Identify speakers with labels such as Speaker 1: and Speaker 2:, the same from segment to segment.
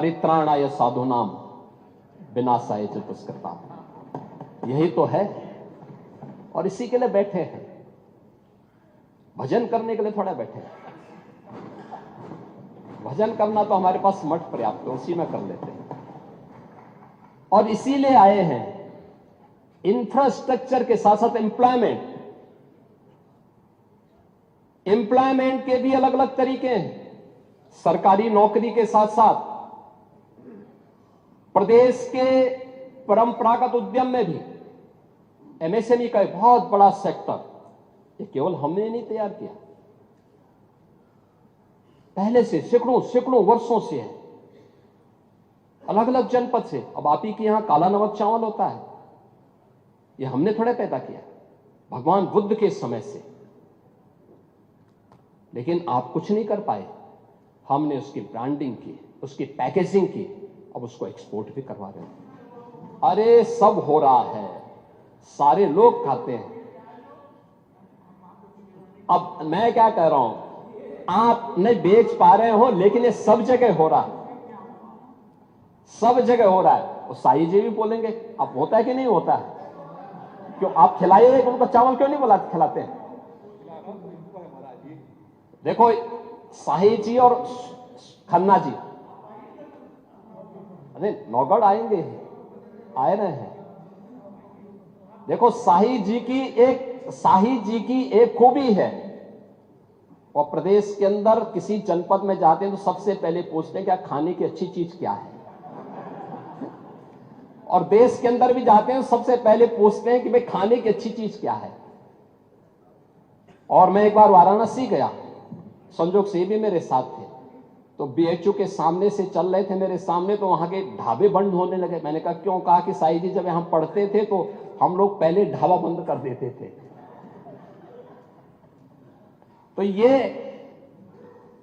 Speaker 1: परित्राणाय साधूनाम विनाशाय च दुष्कृताम्। यही तो है, और इसी के लिए बैठे हैं, भजन करने के लिए थोड़ा बैठे हैं। भजन करना तो हमारे पास मठ पर्याप्त है, उसी में कर लेते हैं। और इसीलिए आए हैं इंफ्रास्ट्रक्चर के साथ साथ एम्प्लॉयमेंट के भी अलग अलग तरीके हैं। सरकारी नौकरी के साथ साथ प्रदेश के परंपरागत उद्यम में भी एमएसएमई का एक बहुत बड़ा सेक्टर, ये केवल हमने नहीं तैयार किया, पहले से सैकड़ों वर्षों से है, अलग अलग जनपद से। अब आप ही के यहां काला नमक चावल होता है, ये हमने थोड़े पैदा किया, भगवान बुद्ध के समय से। लेकिन आप कुछ नहीं कर पाए, हमने उसकी ब्रांडिंग की, उसकी पैकेजिंग की, अब उसको एक्सपोर्ट भी करवा रहे हैं। अरे सब हो रहा है, सारे लोग खाते हैं। अब मैं क्या कह रहा हूं, आप नहीं बेच पा रहे हो, लेकिन ये सब जगह हो रहा है, सब जगह हो रहा है। वो साई जी भी बोलेंगे, अब होता है कि नहीं होता है? क्यों आप खिलाइए उनको चावल, क्यों नहीं खिलाते हैं? देखो साही जी और खन्ना जी, अरे नौगढ़ आएंगे, आए रहे हैं। देखो साही जी की एक खूबी है, और प्रदेश के अंदर किसी जनपद में जाते हैं तो सबसे पहले पूछते हैं क्या खाने की अच्छी चीज क्या है, और देश के अंदर भी जाते हैं सबसे पहले पूछते हैं कि भाई खाने की अच्छी चीज क्या है। और मैं एक बार वाराणसी गया, संजोग से भी मेरे साथ थे, तो बीएचयू के सामने से चल रहे थे मेरे सामने, तो वहां के ढाबे बंद होने लगे। मैंने कहा क्यों? कहा कि साई जी जब यहां पढ़ते थे तो हम लोग पहले ढाबा बंद कर देते थे। तो ये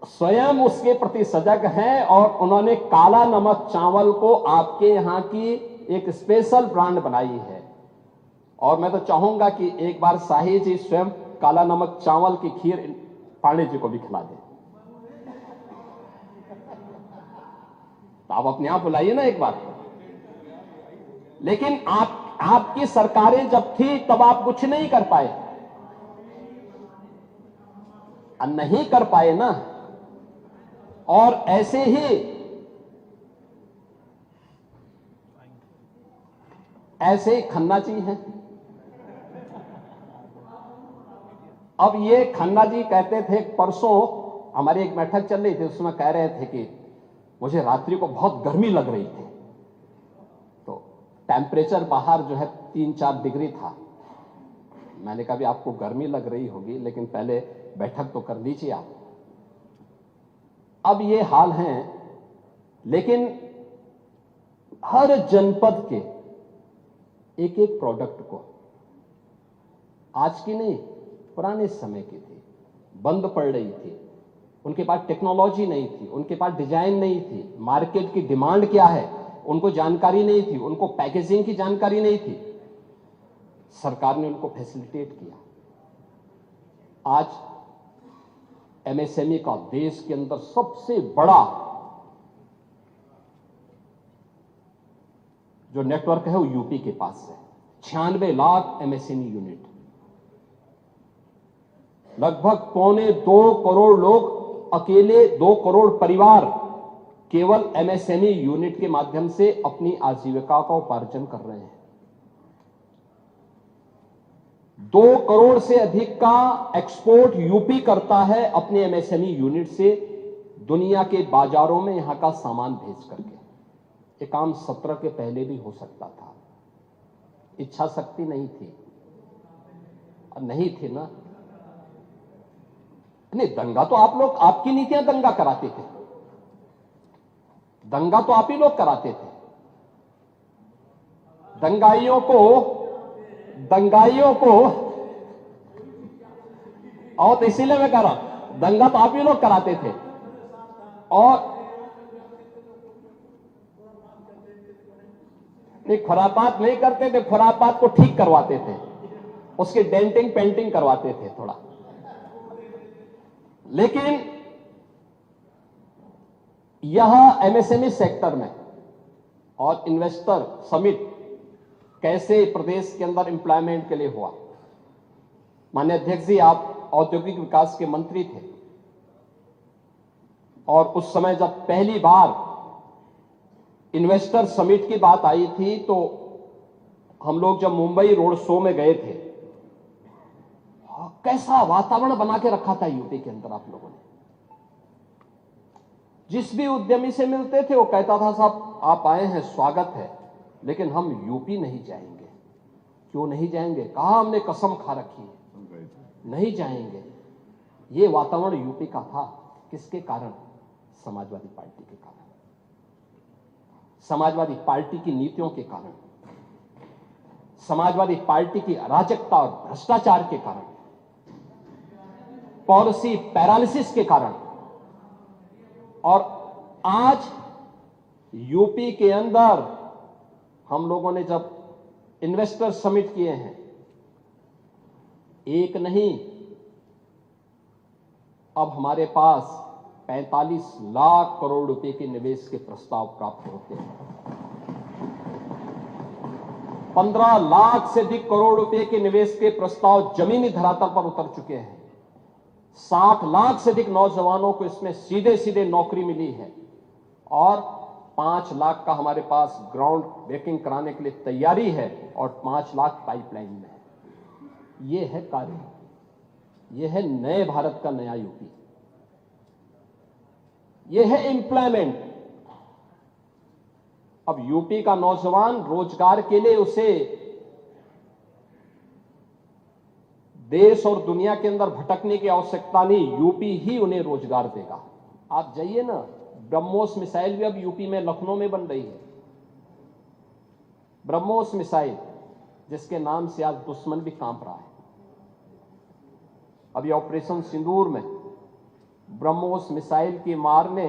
Speaker 1: स्वयं उसके प्रति सजग हैं, और उन्होंने काला नमक चावल को आपके यहां की एक स्पेशल ब्रांड बनाई है। और मैं तो चाहूंगा कि एक बार साही जी स्वयं काला नमक चावल की खीर पांडे जी को भी खिला दें। तो आप अपने आप बुलाइए ना एक बार। लेकिन आपकी सरकारें जब थी तब आप कुछ नहीं कर पाए, नहीं कर पाए ना। और ऐसे ही खन्ना जी हैं। अब ये खन्ना जी कहते थे, परसों हमारी एक बैठक चल रही थी, उसमें कह रहे थे कि मुझे रात्रि को बहुत गर्मी लग रही थी, तो टेम्परेचर बाहर जो है 3-4 डिग्री था। मैंने कहा भी आपको गर्मी लग रही होगी, लेकिन पहले बैठक तो कर लीजिए आप। अब ये हाल है, लेकिन हर जनपद के एक एक प्रोडक्ट को, आज की नहीं पुराने समय की थी, बंद पड़ रही थी। उनके पास टेक्नोलॉजी नहीं थी, उनके पास डिजाइन नहीं थी, मार्केट की डिमांड क्या है उनको जानकारी नहीं थी, उनको पैकेजिंग की जानकारी नहीं थी। सरकार ने उनको फैसिलिटेट किया। आज एमएसएमई का देश के अंदर सबसे बड़ा जो नेटवर्क है वो यूपी के पास है। 96 लाख एमएसएमई यूनिट, लगभग 1.25 करोड़ लोग, अकेले 2 करोड़ परिवार केवल एमएसएमई यूनिट के माध्यम से अपनी आजीविका का उपार्जन कर रहे हैं। 2 करोड़ से अधिक का एक्सपोर्ट यूपी करता है अपने एमएसएमई यूनिट से, दुनिया के बाजारों में यहां का सामान भेज करके। ये काम 17 के पहले भी हो सकता था, इच्छा शक्ति नहीं थी, नहीं थी ना। नहीं, दंगा तो आप लोग, आपकी नीतियां दंगा कराते थे, दंगा तो आप ही लोग कराते थे। दंगाइयों को और तो इसीलिए मैं कह रहा हूं, दंगा तो आप ही लोग कराते थे। और नहीं, खुरापात नहीं करते थे, खुरापात को ठीक करवाते थे, उसकी डेंटिंग पेंटिंग करवाते थे थोड़ा। लेकिन यह एमएसएमई सेक्टर में और इन्वेस्टर समिट कैसे प्रदेश के अंदर एम्प्लॉयमेंट के लिए हुआ। माननीय अध्यक्ष जी, आप औद्योगिक विकास के मंत्री थे और उस समय जब पहली बार इन्वेस्टर समिट की बात आई थी तो हम लोग जब मुंबई रोड शो में गए थे, कैसा वातावरण बना के रखा था यूपी के अंदर। आप लोगों ने जिस भी उद्यमी से मिलते थे वो कहता था, साहब आप आए हैं, स्वागत है, लेकिन हम यूपी नहीं जाएंगे। क्यों नहीं जाएंगे? कहा हमने कसम खा रखी है, नहीं जाएंगे। ये वातावरण यूपी का था। किसके कारण? समाजवादी पार्टी के कारण, समाजवादी पार्टी की नीतियों के कारण, समाजवादी पार्टी की अराजकता और भ्रष्टाचार के कारण, पॉलिसी पैरालिसिस के कारण। और आज यूपी के अंदर हम लोगों ने जब इन्वेस्टर समिट किए हैं, एक नहीं, अब हमारे पास 45 लाख करोड़ रुपए के निवेश के प्रस्ताव प्राप्त होते हैं। 15 लाख से अधिक करोड़ रुपए के निवेश के प्रस्ताव जमीनी धरातल पर उतर चुके हैं। 60 लाख से अधिक नौजवानों को इसमें सीधे सीधे नौकरी मिली है और 5 लाख का हमारे पास ग्राउंड ब्रेकिंग कराने के लिए तैयारी है और 5 लाख पाइपलाइन में है। ये है कार्य, ये है नए भारत का नया यूपी, ये है एम्प्लॉयमेंट। अब यूपी का नौजवान रोजगार के लिए उसे देश और दुनिया के अंदर भटकने की आवश्यकता नहीं, यूपी ही उन्हें रोजगार देगा। आप जाइए ना, ब्रह्मोस मिसाइल भी अब यूपी में लखनऊ में बन रही है। ब्रह्मोस मिसाइल जिसके नाम से आज दुश्मन भी कांप रहा है। अभी ऑपरेशन सिंदूर में ब्रह्मोस मिसाइल की मार ने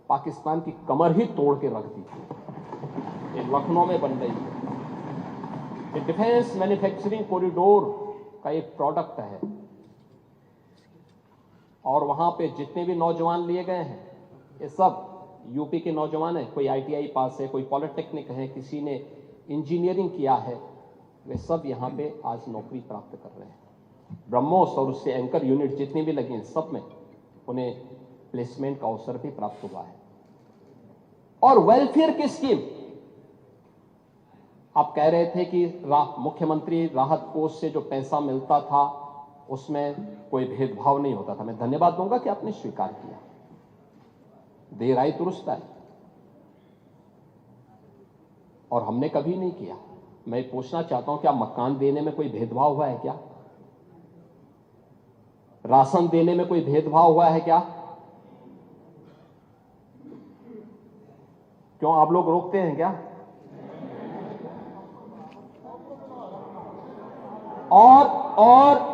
Speaker 1: पाकिस्तान की कमर ही तोड़ के रख दी थी। ये लखनऊ में बन रही है। ये डिफेंस मैन्युफैक्चरिंग कॉरिडोर का एक प्रोडक्ट है और वहां पे जितने भी नौजवान लिए गए हैं ये सब यूपी के नौजवान हैं। कोई आईटीआई पास है, कोई पॉलिटेक्निक है, किसी ने इंजीनियरिंग किया है, वे सब यहां पे आज नौकरी प्राप्त कर रहे हैं। ब्रह्मोस और उससे एंकर यूनिट जितनी भी लगी हैं, सब में उन्हें प्लेसमेंट का अवसर भी प्राप्त हुआ है। और वेलफेयर की स्कीम, आप कह रहे थे कि मुख्यमंत्री राहत कोष से जो पैसा मिलता था उसमें कोई भेदभाव नहीं होता था। मैं धन्यवाद दूंगा कि आपने स्वीकार किया। देर आई दुरुस्त आई, और हमने कभी नहीं किया। मैं पूछना चाहता हूं, क्या मकान देने में कोई भेदभाव हुआ है क्या? राशन देने में कोई भेदभाव हुआ है क्या? क्यों आप लोग रोकते हैं क्या? और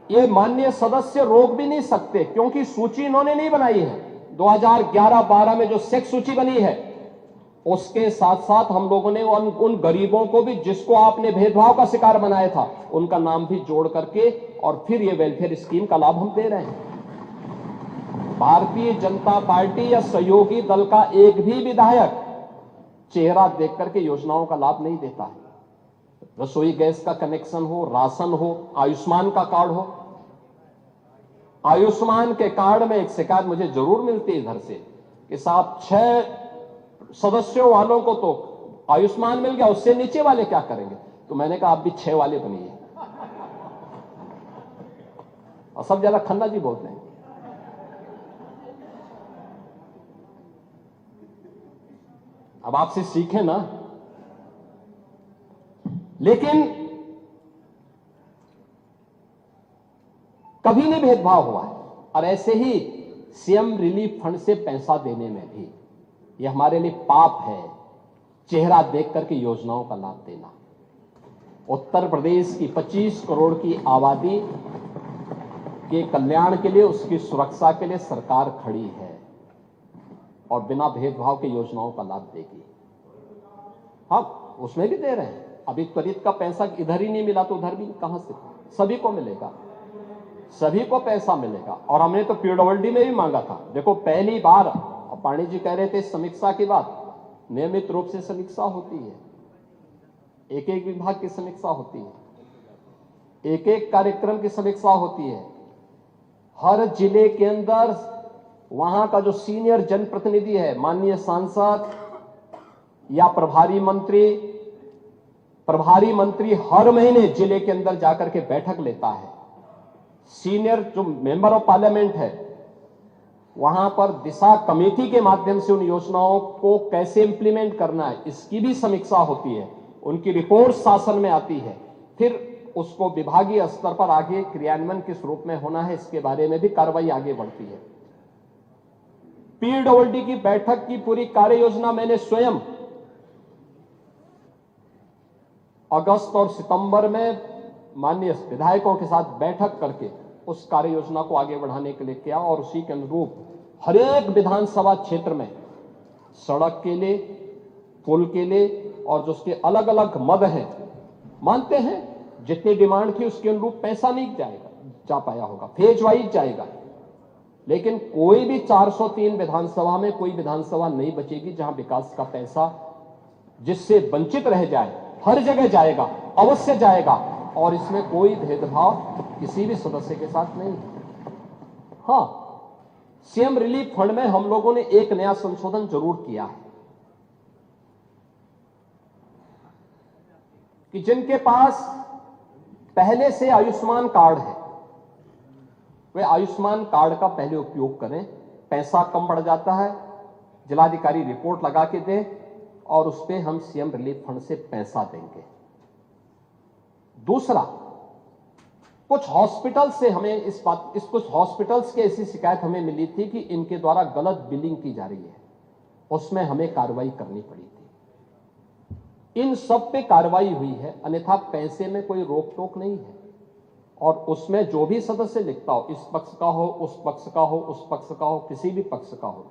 Speaker 1: ये माननीय सदस्य रोक भी नहीं सकते क्योंकि सूची इन्होंने नहीं बनाई है। 2011-12 में जो सेक्स सूची बनी है उसके साथ साथ हम लोगों ने उन गरीबों को भी, जिसको आपने भेदभाव का शिकार बनाया था, उनका नाम भी जोड़ करके और फिर ये वेलफेयर स्कीम का लाभ हम दे रहे हैं। भारतीय जनता पार्टी या सहयोगी दल का एक भी विधायक चेहरा देख करके योजनाओं का लाभ नहीं देता है। रसोई गैस का कनेक्शन हो, राशन हो, आयुष्मान का कार्ड हो। आयुष्मान के कार्ड में एक शिकायत मुझे जरूर मिलती है इधर से कि साहब 6 सदस्यों वालों को तो आयुष्मान मिल गया, उससे नीचे वाले क्या करेंगे? तो मैंने कहा आप भी 6 वाले बनिए। और सब ज्यादा खन्ना जी बोलते हैं। अब आपसे सीखें ना। लेकिन कभी नहीं भेदभाव हुआ है। और ऐसे ही सीएम रिलीफ फंड से पैसा देने में भी यह हमारे लिए पाप है, चेहरा देख करके योजनाओं का लाभ देना। उत्तर प्रदेश की 25 करोड़ की आबादी के कल्याण के लिए, उसकी सुरक्षा के लिए सरकार खड़ी है और बिना भेदभाव के योजनाओं का लाभ देगी। हम उसमें भी दे रहे हैं। अभी त्वरित का पैसा इधर ही नहीं मिला तो उधर भी कहां से? सभी को मिलेगा। सभी को पैसा मिलेगा। और हमने तो पीडब्ल्यूडी में भी मांगा था। देखो पहली बार पाणी जी कह रहे थे समीक्षा की बात, नियमित रूप से समीक्षा होती है, एक एक विभाग की समीक्षा होती है, एक एक कार्यक्रम की समीक्षा होती है। हर जिले के अंदर वहां का जो सीनियर जनप्रतिनिधि है, माननीय सांसद या प्रभारी मंत्री हर महीने जिले के अंदर जाकर के बैठक लेता है। सीनियर जो मेंबर ऑफ पार्लियामेंट है वहां पर दिशा कमेटी के माध्यम से उन योजनाओं को कैसे इंप्लीमेंट करना है इसकी भी समीक्षा होती है। उनकी रिपोर्ट शासन में आती है, फिर उसको विभागीय स्तर पर आगे क्रियान्वयन किस रूप में होना है इसके बारे में भी कार्रवाई आगे बढ़ती है। पीडब्ल्यूडी की बैठक की पूरी कार्य योजना मैंने स्वयं अगस्त और सितंबर में माननीय विधायकों के साथ बैठक करके उस कार्य योजना को आगे बढ़ाने के लिए किया और उसी के अनुरूप हर एक विधानसभा क्षेत्र में सड़क के लिए, पुल के लिए और जो उसके अलग अलग मद हैं, मानते हैं जितनी डिमांड थी उसके अनुरूप पैसा नहीं जा पाया होगा, फेज वाइज जाएगा। लेकिन कोई भी 403 विधानसभा में कोई विधानसभा नहीं बचेगी जहां विकास का पैसा जिससे वंचित रह जाए, हर जगह जाएगा, अवश्य जाएगा और इसमें कोई भेदभाव किसी भी सदस्य के साथ नहीं है। हां, सीएम रिलीफ फंड में हम लोगों ने एक नया संशोधन जरूर किया है कि जिनके पास पहले से आयुष्मान कार्ड है वे आयुष्मान कार्ड का पहले उपयोग करें। पैसा कम पड़ जाता है, जिलाधिकारी रिपोर्ट लगा के दे और उस पे हम सीएम रिलीफ फंड से पैसा देंगे। दूसरा, कुछ हॉस्पिटल से हमें कुछ हॉस्पिटल्स की ऐसी शिकायत हमें मिली थी कि इनके द्वारा गलत बिलिंग की जा रही है, उसमें हमें कार्रवाई करनी पड़ी थी। इन सब पे कार्रवाई हुई है, अन्यथा पैसे में कोई रोक टोक नहीं है। और उसमें जो भी सदस्य लिखता हो, इस पक्ष का हो, उस पक्ष का हो, उस पक्ष का हो, किसी भी पक्ष का हो,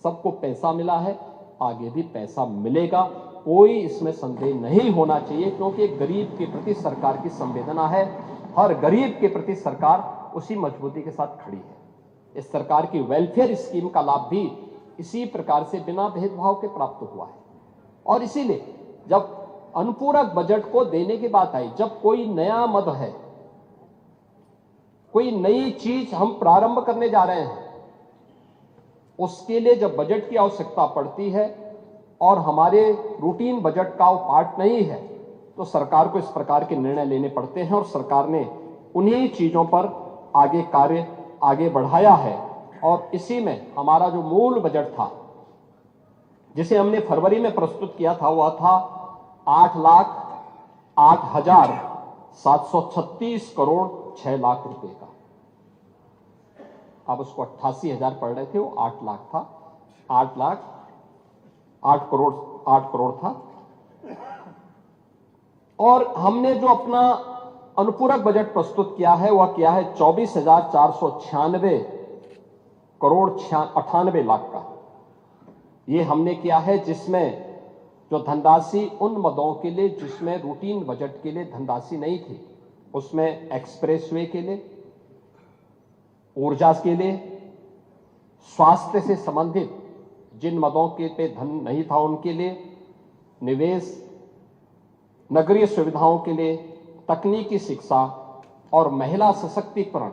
Speaker 1: सबको पैसा मिला है, आगे भी पैसा मिलेगा, कोई इसमें संदेह नहीं होना चाहिए। क्योंकि गरीब के प्रति सरकार की संवेदना है, हर गरीब के प्रति सरकार उसी मजबूती के साथ खड़ी है। इस सरकार की वेलफेयर स्कीम का लाभ भी इसी प्रकार से बिना भेदभाव के प्राप्त हुआ है। और इसीलिए जब अनुपूरक बजट को देने की बात आई, जब कोई नया मद है, कोई नई चीज हम प्रारंभ करने जा रहे हैं, उसके लिए जब बजट की आवश्यकता पड़ती है और हमारे रूटीन बजट का वो पार्ट नहीं है, तो सरकार को इस प्रकार के निर्णय लेने पड़ते हैं। और सरकार ने उन्हीं चीजों पर कार्य आगे बढ़ाया है। और इसी में हमारा जो मूल बजट था, जिसे हमने फरवरी में प्रस्तुत किया था, वह था 8,08,736 करोड़ 6 लाख रुपए का। अब उसको 88,000 पड़ रहे थे, वो 8 लाख था, 8 करोड़ था। और हमने जो अपना अनुपूरक बजट प्रस्तुत किया है वह किया है 24,496 करोड़ 98 लाख का। ये हमने किया है, जिसमें जो धनराशि उन मदों के लिए जिसमें रूटीन बजट के लिए धनराशि नहीं थी, उसमें एक्सप्रेसवे के लिए, ऊर्जा के लिए, स्वास्थ्य से संबंधित जिन मदों के पे धन नहीं था उनके लिए, निवेश, नगरीय सुविधाओं के लिए, तकनीकी शिक्षा और महिला सशक्तिकरण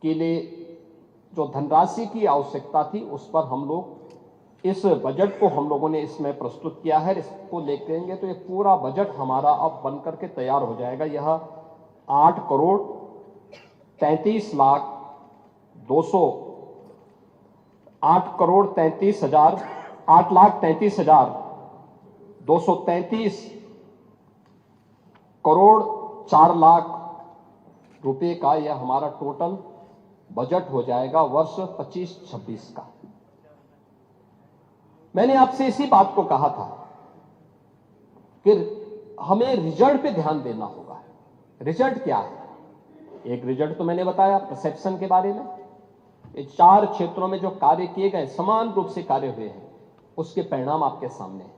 Speaker 1: के लिए जो धनराशि की आवश्यकता थी, उस पर हम लोग इस बजट को हम लोगों ने इसमें प्रस्तुत किया है। इसको लेंगे तो ये पूरा बजट हमारा अब बनकर के तैयार हो जाएगा। यह 8 करोड़ 33 लाख 233 करोड़ 4 लाख रुपए का यह हमारा टोटल बजट हो जाएगा वर्ष 25-26 का। मैंने आपसे इसी बात को कहा था कि हमें रिजल्ट पे ध्यान देना होगा। रिजल्ट क्या है? एक रिजल्ट तो मैंने बताया परसेप्शन के बारे में, ये 4 क्षेत्रों में जो कार्य किए गए, समान रूप से कार्य हुए हैं, उसके परिणाम आपके सामने हैं।